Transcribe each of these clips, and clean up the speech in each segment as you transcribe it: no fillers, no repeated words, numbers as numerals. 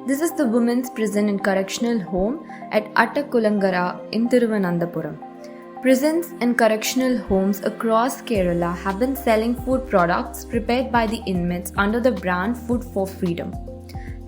This is the women's prison and correctional home at Attakulangara in Thiruvananthapuram. Prisons and correctional homes across Kerala have been selling food products prepared by the inmates under the brand Food for Freedom.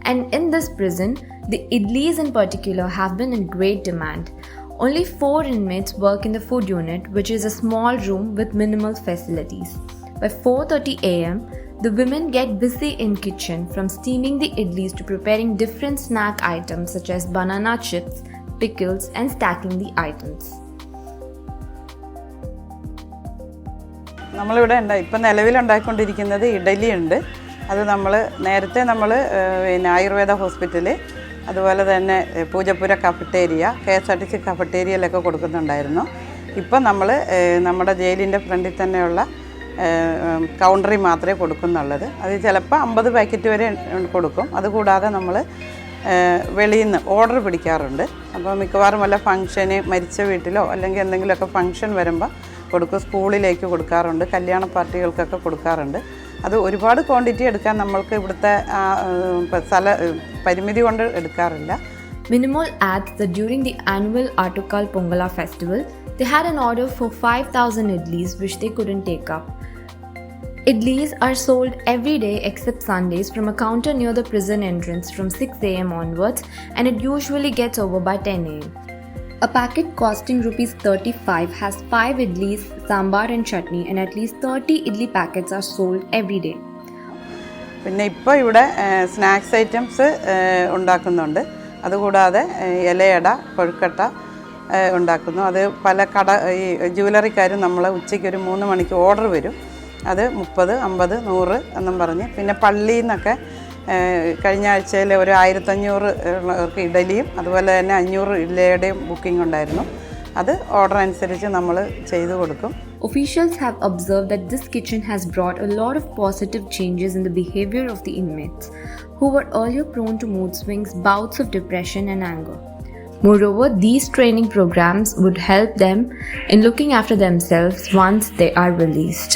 And in this prison, the idlis in particular have been in great demand. Only 4 inmates work in the food unit, which is a small room with minimal facilities. By 4:30 am, the women get busy in kitchen, from steaming the idlis to preparing different snack items such as banana chips, pickles, and stacking the items. നമ്മളിവിടെ ഇപ്പം നിലവിലുണ്ടാക്കിക്കൊണ്ടിരിക്കുന്നത് ഇഡലി ഉണ്ട്. അത് നേരത്തെ നമ്മൾ Ayurveda hospital, അതുപോലെ തന്നെ Poojappura cafeteria, KSRTC കഫറ്റേരിയയിലൊക്കെ കൊടുക്കുന്നുണ്ടായിരുന്നു. ഇപ്പം നമ്മുടെ ജയിലിൻ്റെ ഫ്രണ്ടിൽ തന്നെയുള്ള കൗണ്ടറിൽ മാത്രമേ കൊടുക്കുന്നുള്ളത്. അത് ചിലപ്പോൾ 50 പാക്കറ്റ് വരെ കൊടുക്കും. അതുകൂടാതെ നമ്മൾ വെളിയിൽ നിന്ന് ഓർഡർ പിടിക്കാറുണ്ട്. അപ്പോൾ മിക്കവാറും വല്ല ഫംഗ്ഷന്, മരിച്ച വീട്ടിലോ അല്ലെങ്കിൽ എന്തെങ്കിലുമൊക്കെ ഫംഗ്ഷൻ വരുമ്പോൾ കൊടുക്കും. സ്കൂളിലേക്ക് കൊടുക്കാറുണ്ട്, കല്യാണ പാർട്ടികൾക്കൊക്കെ കൊടുക്കാറുണ്ട്. അത് ഒരുപാട് ക്വാണ്ടിറ്റി എടുക്കാൻ നമ്മൾക്ക് ഇവിടുത്തെ പരിമിതി കൊണ്ട് എടുക്കാറില്ല. Minimol adds that during the annual Attukal Pongala festival, they had an order for 5,000 idlis which they couldn't take up. Idlis are sold every day except Sundays from a counter near the prison entrance from 6 am onwards, and it usually gets over by 10 am. A packet costing ₹35 has 5 idlis, sambar and chutney, and at least 30 idli packets are sold every day. പിന്നെ ഇപ്പോൾ ഇവിടെ snacks items ഉണ്ടാക്കുന്നുണ്ട്. അതുകൂടാതെ ഇലയട, കൊഴുക്കട്ട ഉണ്ടാക്കുന്നു. അത് പല ഈ ജ്വല്ലറിക്കാരും ഉച്ചയ്ക്ക് ഒരു 3 മണിക്ക് ഓർഡർ വരും. അത് 30, 50, 100 എന്നും പറഞ്ഞ്. പിന്നെ പള്ളിയിൽ നിന്നൊക്കെ കഴിഞ്ഞ ആഴ്ചയിൽ ഒരു 1500 ഇഡലിയും അതുപോലെ തന്നെ 500 ഇഡലിയുടെയും ബുക്കിംഗ് ഉണ്ടായിരുന്നു. അത് ഓർഡർ അനുസരിച്ച് നമ്മൾ ചെയ്തു കൊടുക്കും. Officials have observed that this kitchen has brought a lot of positive changes in the behavior of the inmates, who were earlier prone to mood swings, bouts of depression and anger. Moreover, these training programs would help them in looking after themselves once they are released.